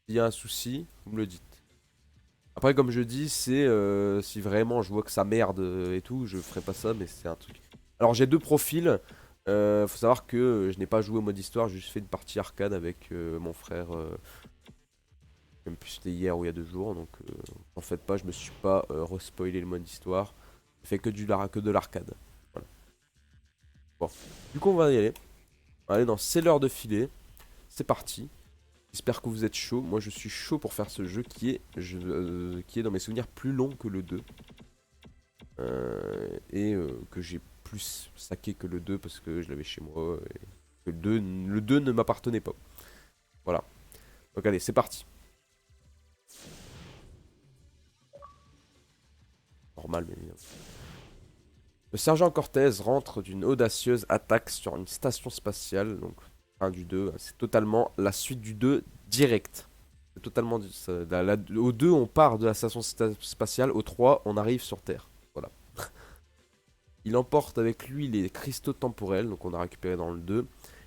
S'il y a un souci, vous me le dites. Après, comme je dis, c'est si vraiment je vois que ça merde et tout, je ferai pas ça, mais c'est un truc. Alors, j'ai deux profils. Faut savoir que je n'ai pas joué au mode histoire, j'ai juste fait une partie arcade avec mon frère. Même plus c'était hier ou il y a 2 jours, donc en fait pas, je me suis pas respoilé le mode histoire. J'ai fait que de l'arcade. Voilà. Bon, du coup on va y aller. On va aller dans C'est l'heure de filer. C'est parti. J'espère que vous êtes chaud. Moi je suis chaud pour faire ce jeu qui est dans mes souvenirs plus long que le 2. Et que j'ai plus saqué que le 2 parce que je l'avais chez moi. Et que le deux ne m'appartenait pas. Voilà. Donc allez, c'est parti. Normal, mais le sergent Cortez rentre d'une audacieuse attaque sur une station spatiale, donc fin du 2, c'est totalement la suite du 2 direct. C'est totalement au 2 on part de la station spatiale, au 3 on arrive sur Terre. Voilà. Il emporte avec lui les cristaux temporels, donc on a récupéré dans le 2,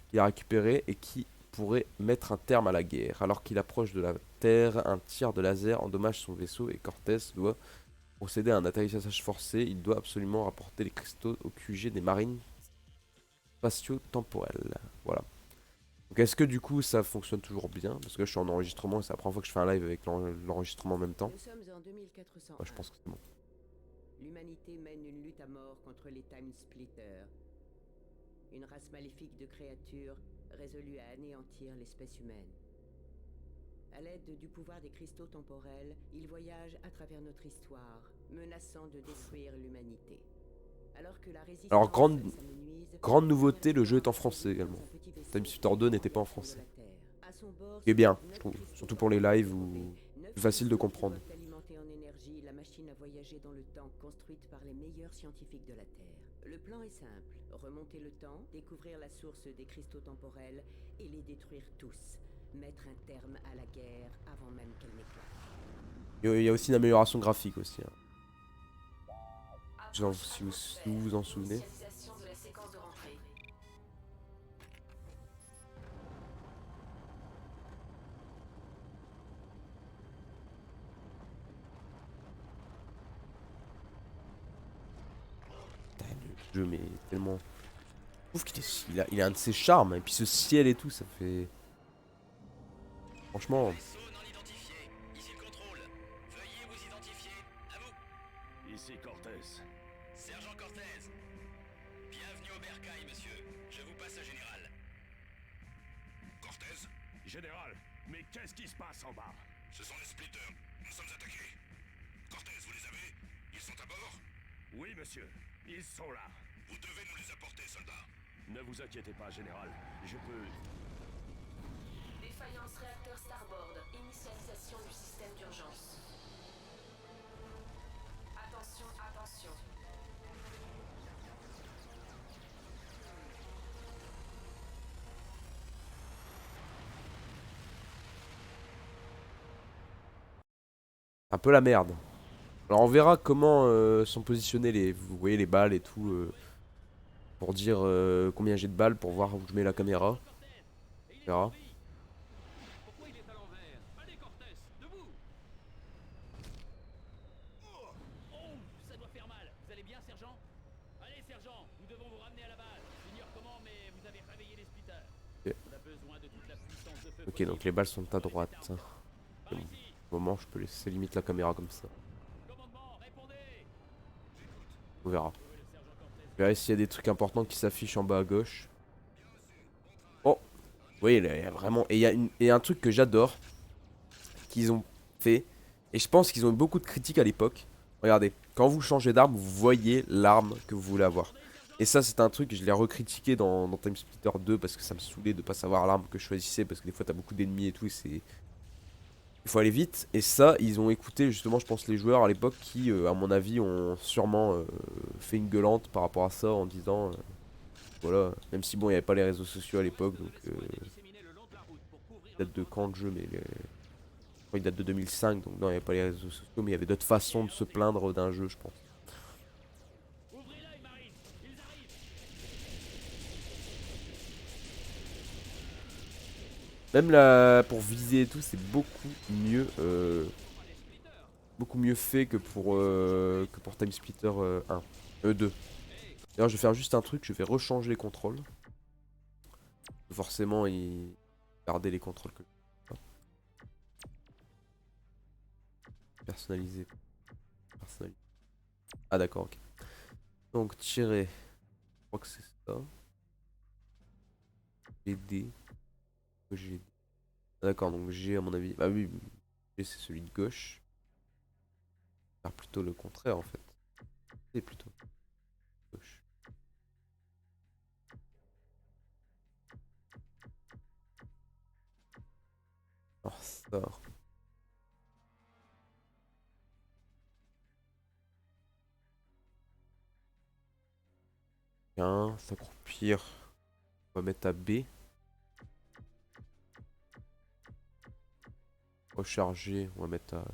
qu'il a récupéré et qui pourrait mettre un terme à la guerre. Alors qu'il approche de la Terre, un tir de laser endommage son vaisseau et Cortez doit procéder à un atterrissage forcé. Il doit absolument rapporter les cristaux au QG des marines spatio-temporelles. Voilà. Donc est-ce que du coup ça fonctionne toujours bien? Parce que là, je suis en enregistrement et c'est la première fois que je fais un live avec l'enregistrement en même temps. Nous sommes en 2401. Ouais, je pense que c'est bon. L'humanité mène une lutte à mort contre les Time Splitters, une race maléfique de créatures résolue à anéantir l'espèce humaine. À l'aide du pouvoir des cristaux temporels, ils voyagent à travers notre histoire, menaçant de détruire l'humanité. Alors que la Alors résistance grande, s'amenuise, grande le nouveauté, le jeu Libérateur est en se français dirige également. dans un petit Time vaisseau Shifter 2 orbitant n'était pas le en fond de français. la Terre. À son bord Ce qui est se bien, trouvent je 9 trouve. cristaux Surtout pour les temporels lives rénovés. ou 9 plus facile de cristaux qui comprendre. doivent alimenter en énergie la machine à voyager dans le temps construite par les meilleurs scientifiques de la Terre. Le plan est simple. Remonter le temps, découvrir la source des cristaux temporels et les détruire tous. Mettre un terme à la guerre avant même qu'elle n'éclate. Il y a aussi une amélioration graphique aussi, hein. Approche Si vous atmosphère. vous en souvenez. Initialisation de la séquence de rentrée. Putain, le jeu mais tellement. Je trouve il a un de ses charmes. Et puis ce ciel et tout, ça fait. Franchement. Vaisseau non identifié. Ici le contrôle. Veuillez vous identifier. À vous. Ici Cortez. Sergent Cortez. Bienvenue au Bercail, monsieur. Je vous passe le général. Cortez, Général, mais qu'est-ce qui se passe en bas? ce sont les splitters. Nous sommes attaqués. Cortez, vous les avez? Ils sont à bord? Oui, monsieur. Ils sont là. Vous devez nous les apporter, soldats. Ne vous inquiétez pas, général. Je peux... Défaillance réacteur starboard. Initialisation du système d'urgence. Attention, attention. Un peu la merde. Alors on verra comment sont positionnés vous voyez les balles et tout pour dire combien j'ai de balles pour voir où je mets la caméra. On verra. Pourquoi il est à l'envers? Allez, Cortez, debout! Oh, ça doit faire mal. Vous allez bien, sergent? Allez, sergent, nous devons vous ramener à la base. J'ignore comment, mais vous avez réveillé les splitters. Ok, On a besoin de toute la puissance de feu ok, donc possible. les balles sont à droite. Par Bon, ici. au moment je peux laisser limite la caméra comme ça. Commandement, répondez. On verra. Oui, le sergent Cortez. Je verrai s'il y a des trucs importants qui s'affichent en bas à gauche. Oh, oui, il y a vraiment. Et il y a un truc que j'adore qu'ils ont fait. Et je pense qu'ils ont eu beaucoup de critiques à l'époque. Regardez, quand vous changez d'arme, vous voyez l'arme que vous voulez avoir. Et ça, c'est un truc que je l'ai recritiqué dans Time Splitter 2 parce que ça me saoulait de pas savoir l'arme que je choisissais. Parce que des fois, t'as beaucoup d'ennemis et tout. Et c'est. Il faut aller vite. Et ça, ils ont écouté justement, je pense, les joueurs à l'époque qui, à mon avis, ont sûrement fait une gueulante par rapport à ça en disant. Voilà, même si bon, il n'y avait pas les réseaux sociaux à l'époque, donc il date de quand le jeu, mais il date de 2005, donc non, il n'y avait pas les réseaux sociaux, mais il y avait d'autres façons de se plaindre d'un jeu, je pense. Ouvrez l'œil, Marine. Ils arrivent. Même là, pour viser et tout, c'est beaucoup mieux fait que pour Time Splitter 1. 2. D'ailleurs, je vais faire juste un truc, je vais rechanger les contrôles. Forcément, il garder les contrôles que personnaliser. Personnaliser. Ah d'accord, ok. Donc tirer. Je crois que c'est ça. GD. GD. Ah, d'accord, donc G à mon avis. Bah oui, G c'est celui de gauche. Faire plutôt le contraire en fait. C'est plutôt gauche. Alors ça. Bien, s'accroupir. On va mettre à B. Recharger, on va mettre à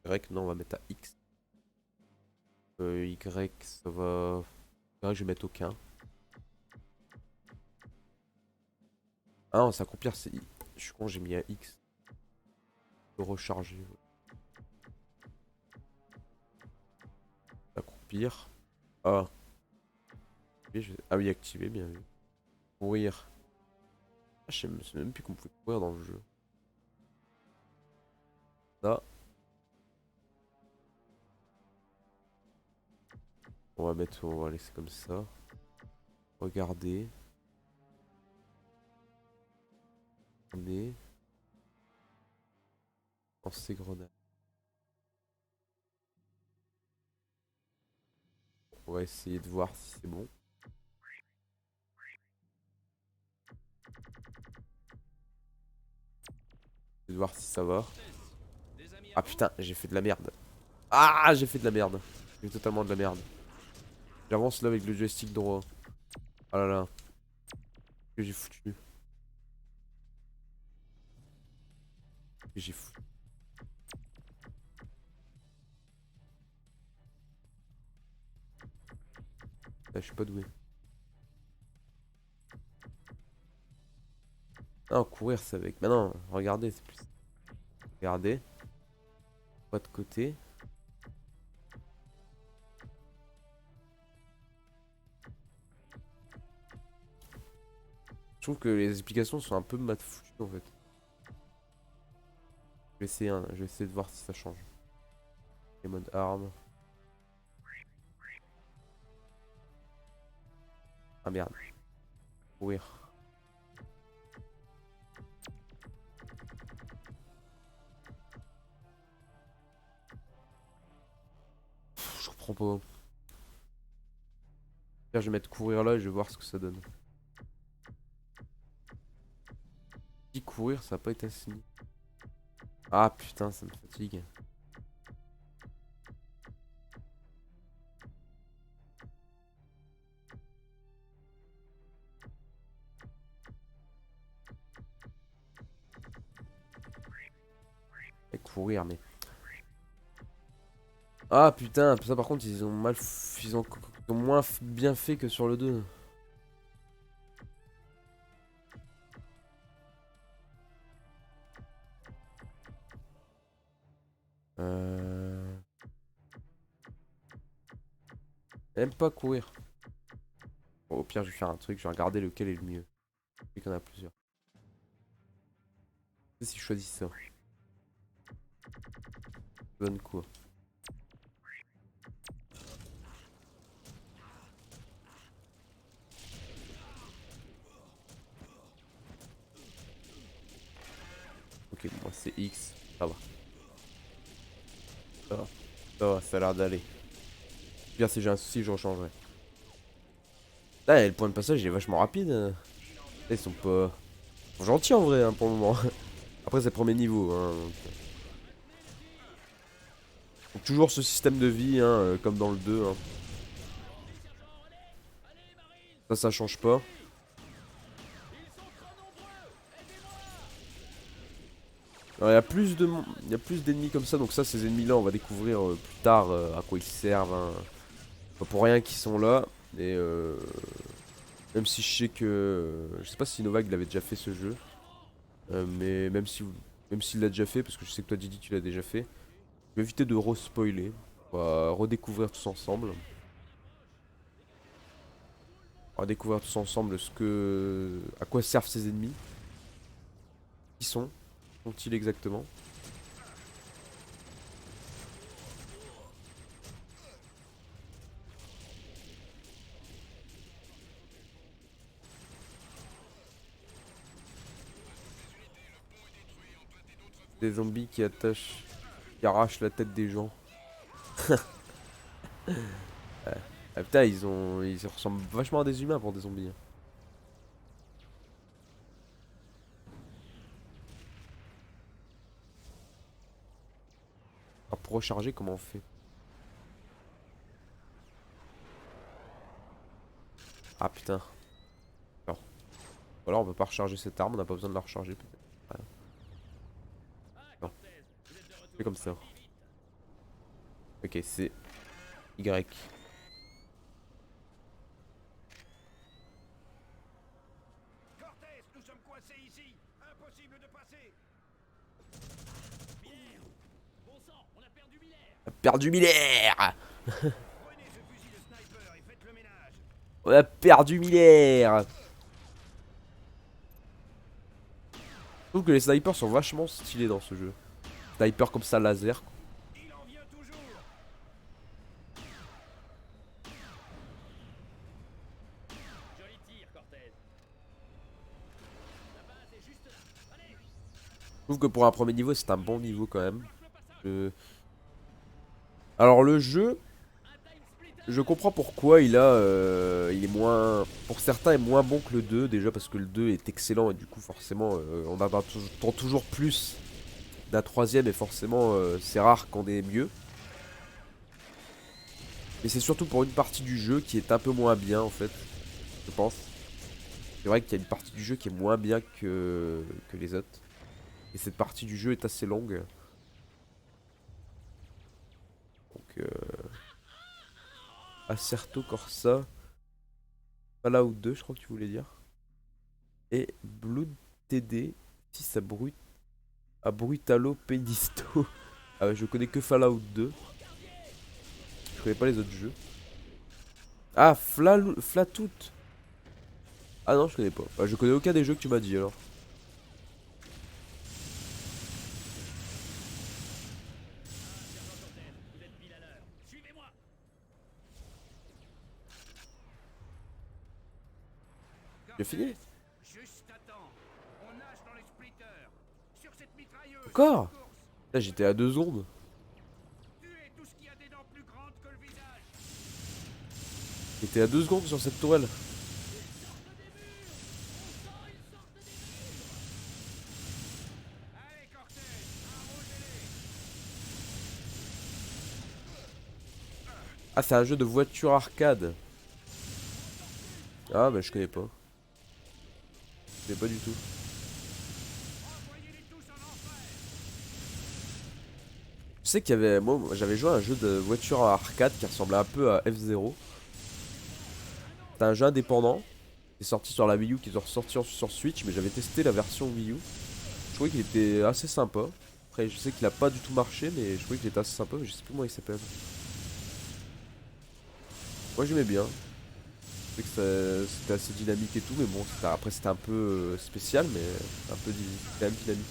Y, non, on va mettre à X. Y, ça va. Y, je vais mettre aucun. Ah non, s'accroupir, c'est I. Je suis con, j'ai mis un X. Recharger. Ouais. S'accroupir. Ah. Ah oui, activer, bien vu. Courir. Ah, je sais même plus qu'on pouvait courir dans le jeu. Ça. On va laisser comme ça. Regarder. On est. Lancer grenade. On va essayer de voir si c'est bon. De voir si ça va. Ah putain, j'ai fait de la merde. Ah, j'ai fait de la merde. J'ai fait totalement de la merde. J'avance là avec le joystick droit. Oh là là. Que j'ai foutu. Que j'ai foutu. Là, je suis pas doué. Non, courir c'est avec. Maintenant, regardez, c'est plus. Regardez. Pas de côté. Je trouve que les explications sont un peu mat foutues en fait. Je vais essayer de voir si ça change. Et mode arme. Ah merde. Courir. Pff, je reprends pas. Là, je vais mettre courir là et je vais voir ce que ça donne. Si courir, ça a pas été assigné. Ah putain, ça me fatigue. Et courir, mais. Ah putain, ça par contre, ils ont mal. Ils ont moins bien fait que sur le 2. Même pas courir. Bon, au pire, je vais faire un truc, je vais regarder lequel est le mieux. Il y en a plusieurs. Si je choisis ça. Ça donne quoi? Ok, moi c'est X, ça va. Ça va, ça a l'air d'aller. Bien, si j'ai un souci, je rechangerai. Là, le point de passage il est vachement rapide. Là, ils sont pas. Ils sont gentils en vrai hein, pour le moment. Après, c'est le premier niveau. Hein, donc, toujours ce système de vie, hein, comme dans le 2. Hein. Ça change pas. Alors, il y a plus d'ennemis comme ça, donc ça, ces ennemis-là, on va découvrir plus tard à quoi ils servent. Hein. Pas pour rien qu'ils sont là. Et même si je sais que. Je sais pas si Novak il avait déjà fait ce jeu. Mais même s'il l'a déjà fait, parce que je sais que toi Didi tu l'as déjà fait, je vais éviter de re-spoiler. On va redécouvrir tous ensemble. On va découvrir tous ensemble à quoi servent ces ennemis. Qui sont-ils exactement? Des zombies qui arrachent la tête des gens. Ah, putain, ils ressemblent vachement à des humains pour des zombies, hein. Alors pour recharger, comment on fait? Ah putain. Alors. Ou alors on peut pas recharger cette arme, on n'a pas besoin de la recharger peut-être. Ouais. Non. C'est comme ça. Ok, c'est Y. Cortez, nous sommes coincés ici. Impossible de passer. Miller! Bon sang, on a perdu Miller! Perdu Miller. Prenez ce fusil de sniper et faites le ménage. On a perdu Miller. Je trouve que les snipers sont vachement stylés dans ce jeu. Sniper comme ça laser. Il en vient toujours. Joli tir, Cortez! La base est juste là! Allez! Je trouve que pour un premier niveau c'est un bon niveau quand même. Alors le jeu, Un time splitter! je comprends pourquoi il est moins, pour certains est moins bon que le 2, déjà parce que le 2 est excellent et du coup forcément on attend toujours plus d'un troisième et forcément c'est rare qu'on ait mieux. Mais c'est surtout pour une partie du jeu qui est un peu moins bien en fait, je pense. C'est vrai qu'il y a une partie du jeu qui est moins bien que les autres. Et cette partie du jeu est assez longue. Donc Acerto Corsa, Fallout 2 je crois que tu voulais dire. Et Blood TD 6 à Brutalo Penisto. Ah ouais, je connais que Fallout 2. Je connais pas les autres jeux. Ah, Flatoot. Ah non, je connais pas. Bah, je connais aucun des jeux que tu m'as dit alors. Vous êtes pile à l'heure. Suivez-moi! J'ai fini. Juste à temps. On nage dans les splitters. Sur cette mitrailleuse. Encore Course. Là j'étais à 2 secondes. Tuez tout ce qui a des dents plus grandes que le visage. J'étais à 2 secondes sur cette tourelle. Allez, Cortez, arrosez-les. Ah, c'est un jeu de voiture arcade. Ah, bah je connais pas. Je connais pas du tout. Envoyez-les tous en enfer. Je sais qu'il y avait. Moi, j'avais joué à un jeu de voiture arcade qui ressemblait un peu à F0. C'était un jeu indépendant. Il est sorti sur la Wii U, qui est ressorti sur Switch, mais j'avais testé la version Wii U. Je trouvais qu'il était assez sympa. Après, je sais qu'il a pas du tout marché, mais je trouvais qu'il était assez sympa, mais je sais plus comment il s'appelle. Moi, j'aimais bien. Je sais que c'était assez dynamique et tout, mais bon, après, c'était un peu spécial, mais un peu quand même dynamique.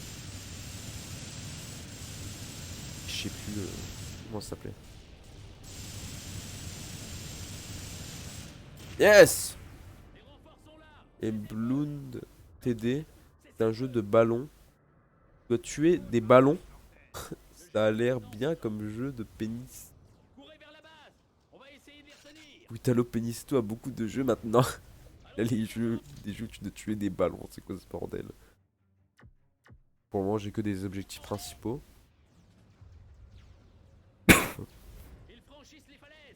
Je sais plus comment ça s'appelait. Yes! Les renforts sont là! Et Blood TD, c'est un jeu de ballon. Tu dois tuer des ballons. Ça a l'air bien comme jeu de pénis. Courez vers la base! On va essayer de les retenir! Brutalo Penisto a beaucoup de jeux maintenant. Là, des jeux où tu dois tuer des ballons. C'est quoi ce bordel? Pour le moment, j'ai que des objectifs principaux. Ils franchissent les falaises!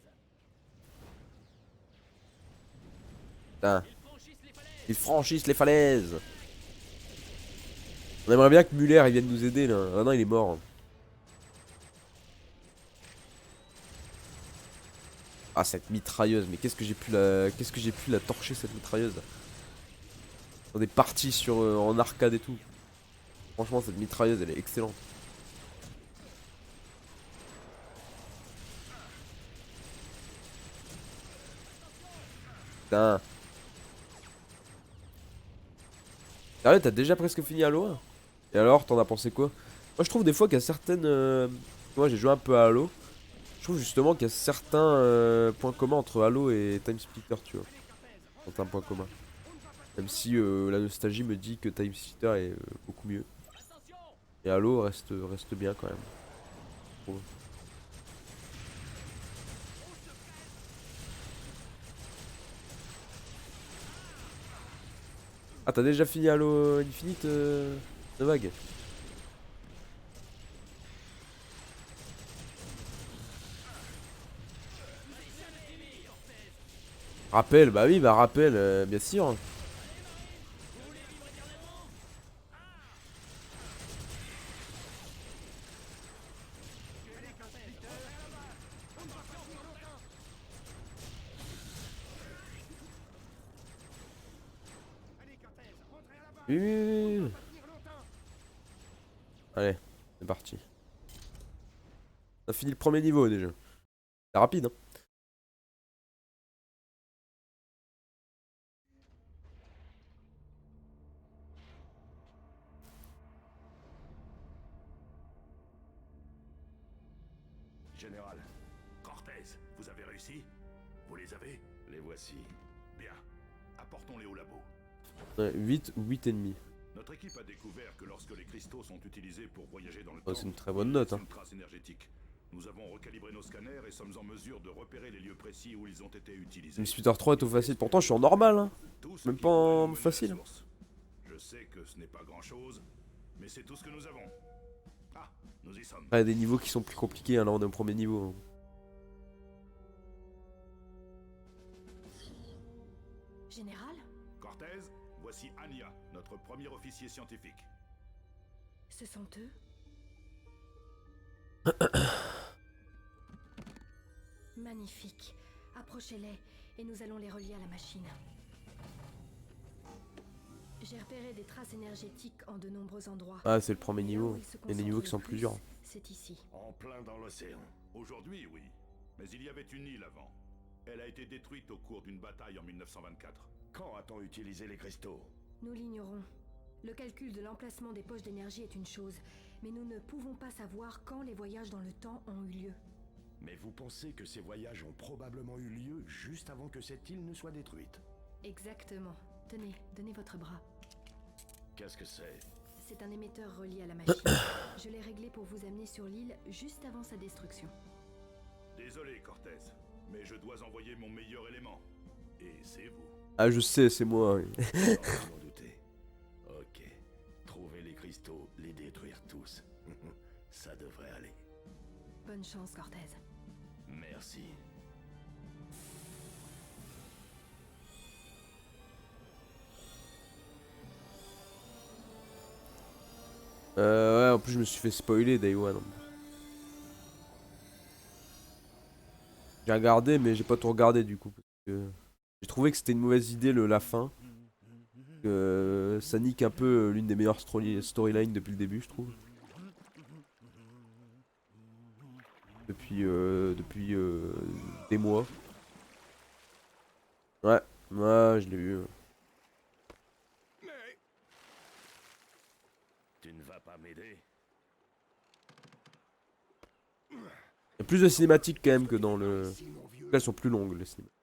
Putain, Ils franchissent les falaises! ils franchissent les falaises. On aimerait bien que Muller il vienne nous aider là. Ah non, il est mort. Ah, cette mitrailleuse, mais qu'est-ce que j'ai pu la torcher cette mitrailleuse. On est parti sur en arcade et tout. Franchement, cette mitrailleuse, elle est excellente. Putain. Sérieux, t'as déjà presque fini Halo 1? Et alors, t'en as pensé quoi? Moi, je trouve des fois qu'il y a certaines... Moi, j'ai joué un peu à Halo. Je trouve justement qu'il y a certains points communs entre Halo et Time Splitter, tu vois. Certains points communs. Même si la nostalgie me dit que Time Splitter est beaucoup mieux. Et Halo reste bien quand même. Je trouve. Ah, t'as déjà fini Halo Infinite de vague? Rappel, bah oui, bah rappel, bien sûr. Oui, oui, oui, oui. Allez, c'est parti. On a fini le premier niveau déjà. C'est rapide, hein. Général, Cortez, vous avez réussi? Vous les avez? Les voici. Bien. Apportons-les au labo. Ouais, 8 ou 8 ennemis. Notre équipe a découvert que lorsque les cristaux sont utilisés pour voyager dans le Oh, temps, c'est une très bonne note, c'est hein. une trace énergétique. Nous avons recalibré nos scanners et sommes en mesure de repérer les lieux précis où ils ont été utilisés. Time Splitter 3 est au facile. Pourtant, je suis en normal, hein. Tout ce Même qui pas pourrait en nous mener à la facile. source. Je sais que ce n'est pas grand-chose, mais c'est tout ce que nous avons. Ah, nous y sommes. Il y a des niveaux qui sont plus compliqués, hein. Là, on est au premier niveau, hein. Général, Cortez, voici Anya, notre premier officier scientifique. ce sont eux? Magnifique. Approchez-les et nous allons les relier à la machine. J'ai repéré des traces énergétiques en de nombreux endroits. Ah, c'est le premier Et là niveau. où ils se Il y a des niveaux qui sont concentrent plus le durs. C'est ici. En plein dans l'océan. Aujourd'hui, oui. Mais il y avait une île avant. Elle a été détruite au cours d'une bataille en 1924. Quand a-t-on utilisé les cristaux? Nous l'ignorons. Le calcul de l'emplacement des poches d'énergie est une chose, mais nous ne pouvons pas savoir quand les voyages dans le temps ont eu lieu. Mais vous pensez que ces voyages ont probablement eu lieu juste avant que cette île ne soit détruite? Exactement. Tenez, donnez votre bras. Qu'est-ce que c'est? C'est un émetteur relié à la machine. Je l'ai réglé pour vous amener sur l'île juste avant sa destruction. Désolé, Cortez, mais je dois envoyer mon meilleur élément. Et c'est vous. Ah, je sais, c'est moi. Oui. Non, je m'en doutais. Ok. Trouver les cristaux, les détruire tous. Ça devrait aller. Bonne chance, Cortez. Merci. Ouais, en plus, je me suis fait spoiler Day One. J'ai regardé, mais j'ai pas tout regardé du coup. Parce que j'ai trouvé que c'était une mauvaise idée la fin. Ça nique un peu l'une des meilleures storylines depuis le début, je trouve. Depuis des mois. Ouais, ouais, je l'ai vu. Mais... Tu ne vas pas m'aider? Il y a plus de cinématiques quand même que dans le... Elles sont plus longues les cinématiques.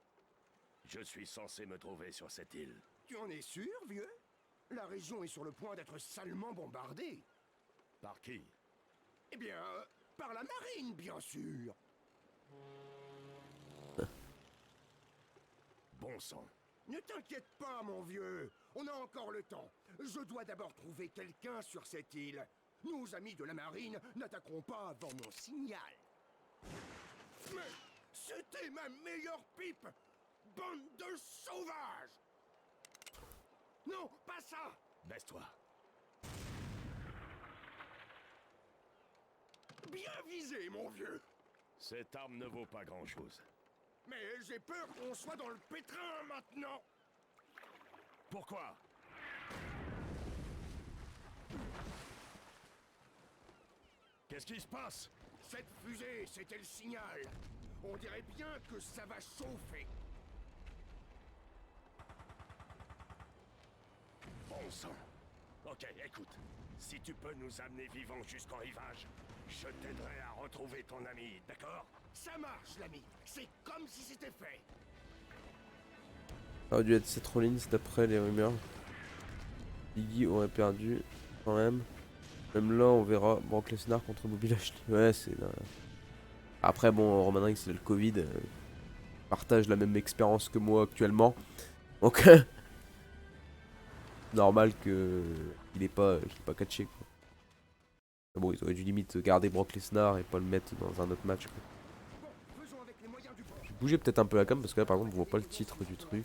Je suis censé me trouver sur cette île. Tu en es sûr, vieux? La région est sur le point d'être salement bombardée. Par qui? Eh bien, par la marine, bien sûr. Bon sang. Ne t'inquiète pas, mon vieux. On a encore le temps. Je dois d'abord trouver quelqu'un sur cette île. Nos amis de la marine n'attaqueront pas avant mon signal. Mais c'était ma meilleure pipe! Bande de sauvages! Non, pas ça! Baisse-toi. Bien visé, mon vieux! Cette arme ne vaut pas grand-chose. Mais j'ai peur qu'on soit dans le pétrin maintenant! Pourquoi? Qu'est-ce qui se passe? Cette fusée, c'était le signal. On dirait bien que ça va chauffer. Bon sang. Ok, écoute. Si tu peux nous amener vivants jusqu'au rivage, je t'aiderai à retrouver ton ami, d'accord? Ça marche, l'ami. C'est comme si c'était fait. Ça aurait dû être Seth Rollins d'après les rumeurs. Biggie aurait perdu quand même. Même là, on verra Brock Lesnar contre Bobby Lashley. Ouais, c'est... Après, bon, Roman Reigns, c'est le Covid. Partage la même expérience que moi actuellement. Donc, normal que il est pas catché, quoi. Bon, ils auraient dû limite garder Brock Lesnar et pas le mettre dans un autre match, quoi. Faisons avec les moyens du bord. Je vais bouger peut-être un peu la cam parce que là, par exemple, on voit pas le titre du truc.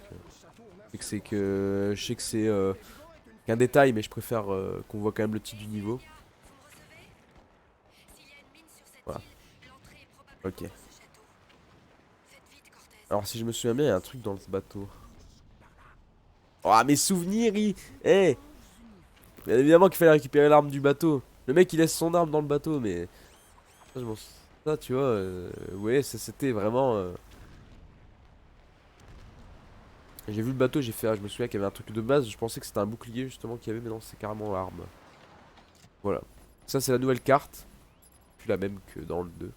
Je sais que c'est qu'un détail, mais je préfère qu'on voit quand même le titre du niveau. Voilà. Ok. Alors si je me souviens bien, il y a un truc dans ce bateau. Oh, mes souvenirs, Eh bien évidemment qu'il fallait récupérer l'arme du bateau. Le mec, il laisse son arme dans le bateau, mais... Ça, tu vois, ouais, ça c'était vraiment... J'ai vu le bateau, j'ai fait... je me souviens qu'il y avait un truc de base, je pensais que c'était un bouclier justement qu'il y avait, mais non, c'est carrément l'arme. Voilà. Ça, c'est la nouvelle carte. Plus la même que dans le 2.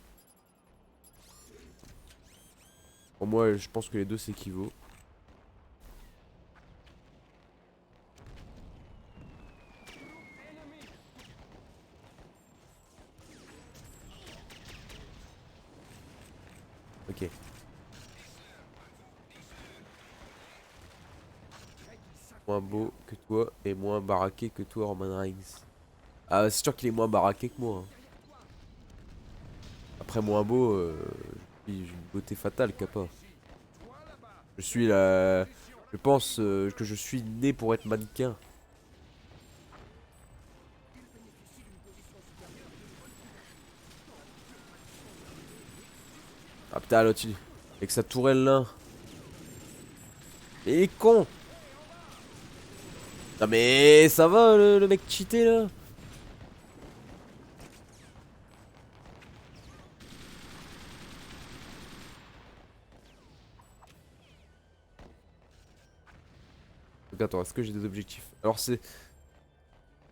Pour moi, je pense que les deux s'équivaut. Ok. Moins beau que toi et moins baraqué que toi, Roman Reigns. Ah, c'est sûr qu'il est moins baraqué que moi, hein. Après, moins beau, j'ai une beauté fatale, Kappa. Je suis la... Je pense que je suis né pour être mannequin. Ah putain, l'autre, avec sa tourelle là. Mais il est con. Non mais ça va le mec cheaté là. Donc attends, est-ce que j'ai des objectifs? Alors c'est...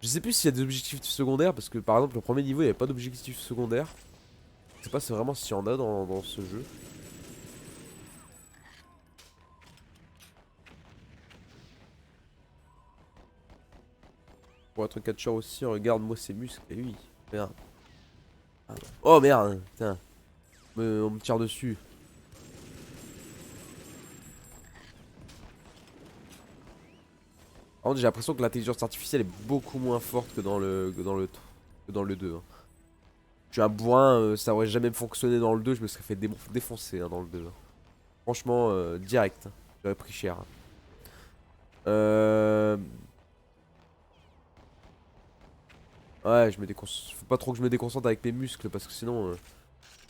Je sais plus s'il y a des objectifs secondaires parce que par exemple le premier niveau il n'y avait pas d'objectifs secondaires. Je sais pas si vraiment s'il y en a dans ce jeu. Pour être catcheur aussi, regarde-moi ces muscles. Et oui, merde. Oh merde, putain. On me tire dessus. Par contre, j'ai l'impression que l'intelligence artificielle est beaucoup moins forte que dans le 2. Hein. Je suis un bourrin, ça aurait jamais fonctionné dans le 2, je me serais fait défoncer hein, dans le 2. Hein. Franchement, direct. Hein. J'aurais pris cher. Hein. Ouais, faut pas trop que je me déconcentre avec mes muscles parce que sinon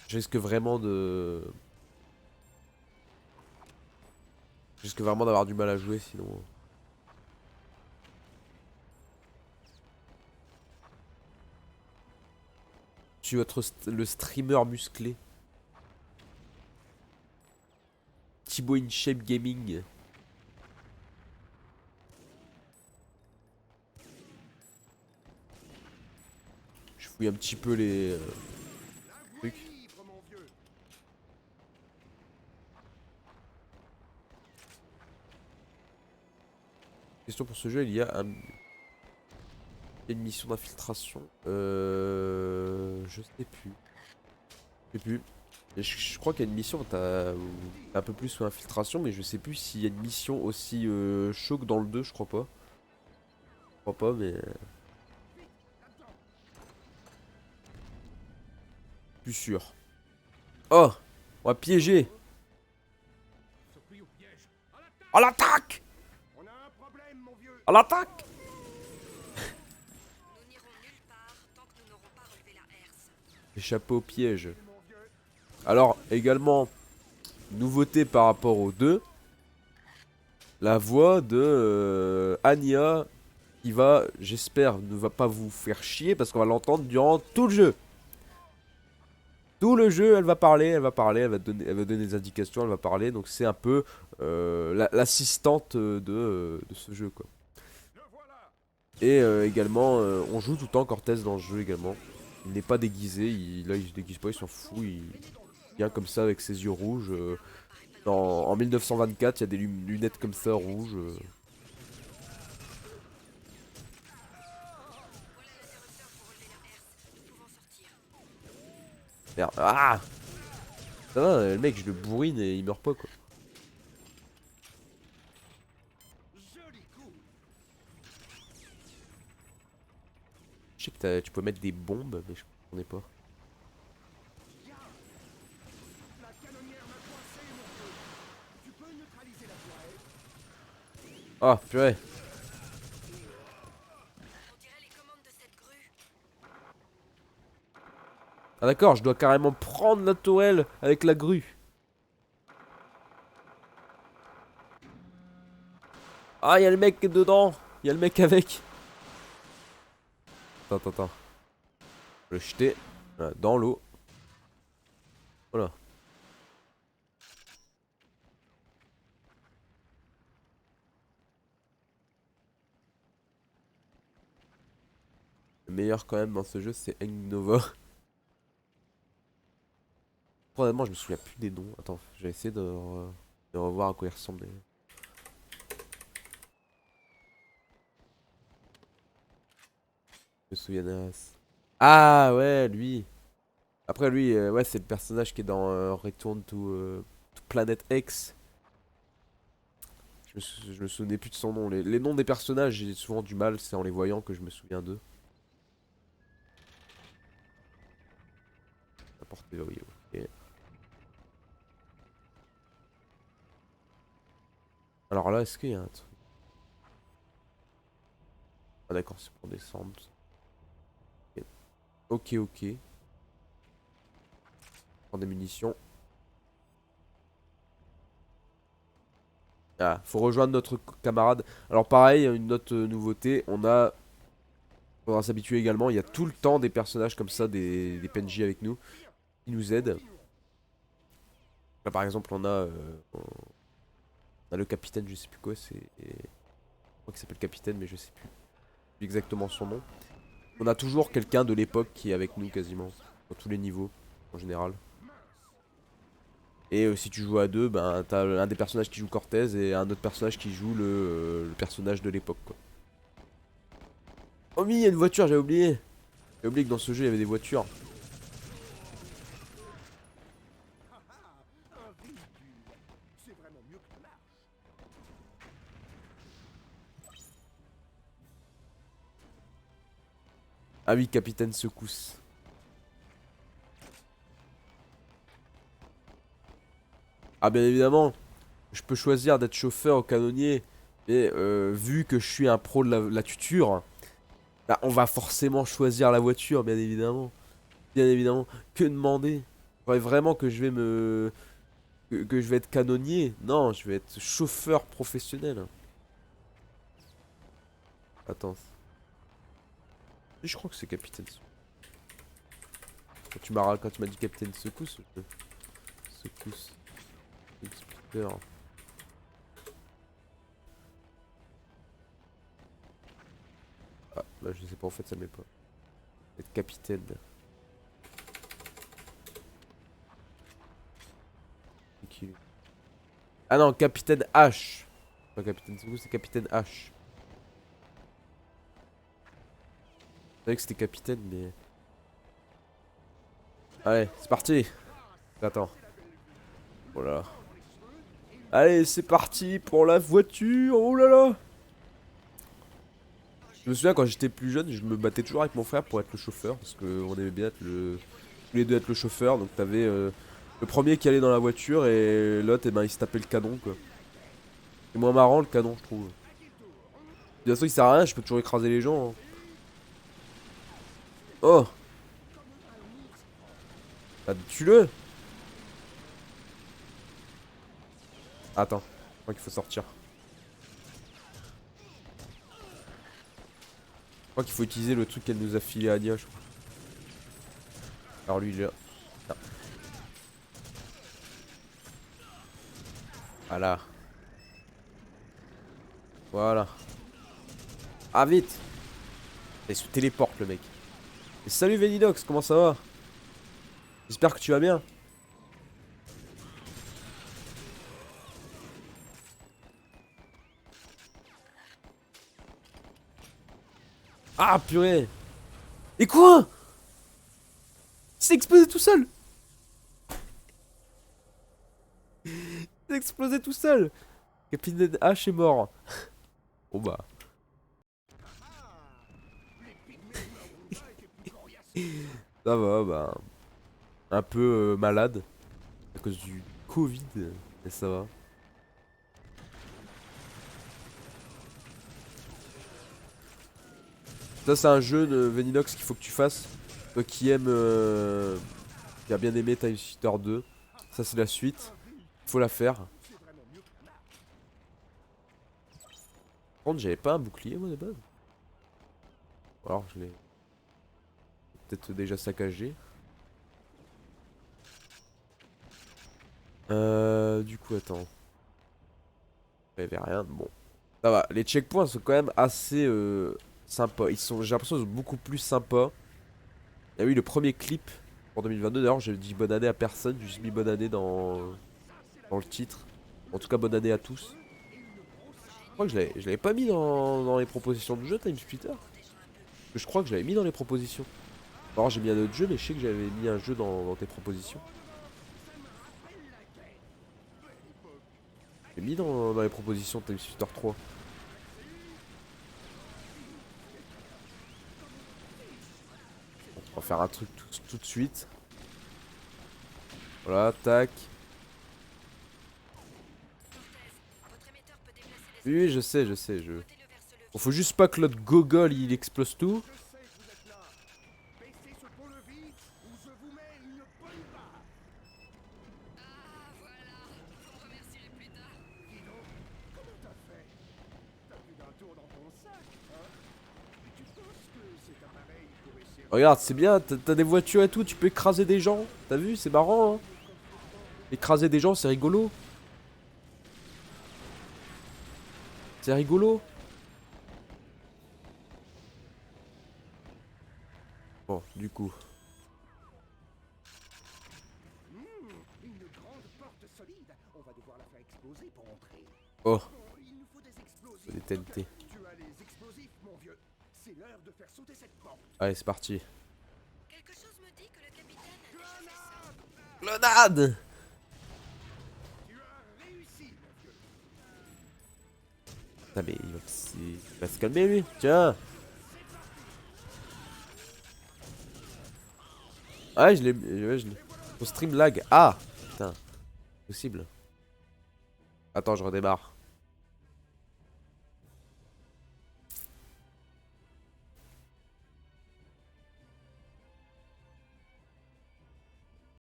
je risque vraiment de... Je risque vraiment d'avoir du mal à jouer sinon. Je suis le streamer musclé. Thibaut InShape Gaming. Je fouille un petit peu les trucs. Question pour ce jeu, il y a une mission d'infiltration. Je sais plus. Je sais plus. Je crois qu'il y a une mission où t'as un peu plus infiltration, mais je sais plus s'il y a une mission aussi chaud que dans le 2, je crois pas. Je crois pas, mais... Plus sûr. Oh! On va piéger! À l'attaque! À l'attaque! Échapper au piège. Alors, également, nouveauté par rapport aux deux. La voix de Anya, qui va, j'espère, ne va pas vous faire chier parce qu'on va l'entendre durant tout le jeu. Tout le jeu, elle va parler, elle va parler, elle va donner des indications, elle va parler. Donc c'est un peu l'assistante de ce jeu, quoi. Et également, on joue tout le temps Cortez dans le jeu également. Il n'est pas déguisé, là il se déguise pas, il s'en fout, il vient comme ça avec ses yeux rouges. En 1924, il y a des lunettes comme ça rouges. Merde. Ah! Ça va, le mec, je le bourrine et il meurt pas, quoi. Je sais que tu peux mettre des bombes, mais je connais pas. Ah, purée. Ah d'accord, je dois carrément prendre la tourelle avec la grue. Ah, il y a le mec dedans. Il y a le mec avec. Attends. Je vais le jeter dans l'eau. Voilà. Le meilleur quand même dans ce jeu, c'est Nova. Honnêtement, je me souviens plus des noms. Attends, je vais essayer de revoir à quoi ils ressemblaient. Je me souviens. Ah ouais, lui. Après lui, ouais, c'est le personnage qui est dans Return to Planet X. Je me souvenais plus de son nom. Les noms des personnages, j'ai souvent du mal. C'est en les voyant que je me souviens d'eux. Apporter oui, ok. Alors là, est-ce qu'il y a un truc? Ah d'accord, c'est pour descendre. Ok. Prends des munitions. Ah, faut rejoindre notre camarade. Alors pareil, une autre nouveauté, faudra s'habituer également, il y a tout le temps des personnages comme ça, des PNJ avec nous, qui nous aident. Là par exemple on a le capitaine, je sais plus quoi, je crois qu'il s'appelle capitaine mais je sais plus exactement son nom. On a toujours quelqu'un de l'époque qui est avec nous quasiment, dans tous les niveaux en général. Et si tu joues à deux, ben t'as un des personnages qui joue Cortez et un autre personnage qui joue le personnage de l'époque, quoi. Oh oui, il y a une voiture, j'avais oublié. J'ai oublié que dans ce jeu il y avait des voitures. Ah oui, capitaine secousse. Ah bien évidemment, je peux choisir d'être chauffeur ou canonnier. Mais vu que je suis un pro de la tuture, bah, on va forcément choisir la voiture, bien évidemment. Bien évidemment. Que demander? Faudrait vraiment que je vais que je vais être canonnier? Non, je vais être chauffeur professionnel. Attends. Je crois que c'est capitaine. Quand tu m'as dit capitaine secousse. Secousse. Expliqueur. Ah, là je sais pas, en fait ça met pas. Être capitaine. Ah non, capitaine H. Pas capitaine Secousse, c'est capitaine H. Je savais que c'était capitaine, mais. Allez, c'est parti. Attends. Voilà. Allez, c'est parti pour la voiture. Oh là là. Je me souviens quand j'étais plus jeune, je me battais toujours avec mon frère pour être le chauffeur. Parce qu'on aimait bien être tous les deux être le chauffeur. Donc t'avais le premier qui allait dans la voiture et l'autre, ben, il se tapait le canon, quoi. C'est moins marrant le canon, je trouve. De toute façon, il sert à rien, je peux toujours écraser les gens, hein. Oh. Bah, tue-le. Attends, je crois qu'il faut sortir. Je crois qu'il faut utiliser le truc qu'elle nous a filé à Nia, je crois. Alors lui, il est là. Ah. Voilà. Voilà. Ah vite. Il se téléporte le mec. Et salut Venidox, comment ça va? J'espère que tu vas bien. Ah purée. Et quoi? Il s'est explosé tout seul. Il s'est explosé tout seul. Capitaine H est mort. Bon bah. Ça va, bah. Un peu malade. À cause du Covid. Mais ça va. Ça, c'est un jeu de Veninox qu'il faut que tu fasses. Toi qui aimes. Qui a bien aimé Time Splitter 2. Ça, c'est la suite. Faut la faire. Par contre, j'avais pas un bouclier, moi, de base. Alors, je l'ai. Peut-être déjà saccagé. Du coup, attends. Il y avait rien de bon. Ça va, les checkpoints sont quand même assez sympas. Ils sont, j'ai l'impression qu'ils sont beaucoup plus sympas. Il y a eu le premier clip pour 2022. D'ailleurs, j'ai dit bonne année à personne. J'ai juste mis bonne année dans le titre. En tout cas, bonne année à tous. Je crois que je l'avais pas mis dans les propositions de jeu, Time Splitter. Je crois que je l'avais mis dans les propositions. Alors, j'ai mis un autre jeu, mais je sais que j'avais mis un jeu dans tes propositions. J'ai mis dans les propositions de Time Splitter 3. On va faire un truc tout de suite. Voilà, tac. Oui, je sais. Faut juste pas que l'autre gogol il explose tout. Regarde, c'est bien, t'as des voitures et tout, tu peux écraser des gens. T'as vu, c'est marrant, hein. Écraser des gens, c'est rigolo. C'est rigolo. Bon, du coup. Une grande porte solide. On va devoir la faire exploser pour entrer. Oh, Il nous faut des explosifs. des TNT. Tu as les explosifs, mon vieux. C'est l'heure de faire sauter cette porte. Allez, c'est parti. Quelque chose me dit que le capitaine a déjà fait ça. Grenade! Tu as réussi, mon vieux. Putain, mais il va se calmer lui. Tiens. Ah, je l'ai. Mon stream lag. Ah! Putain. Possible. Attends, je redémarre.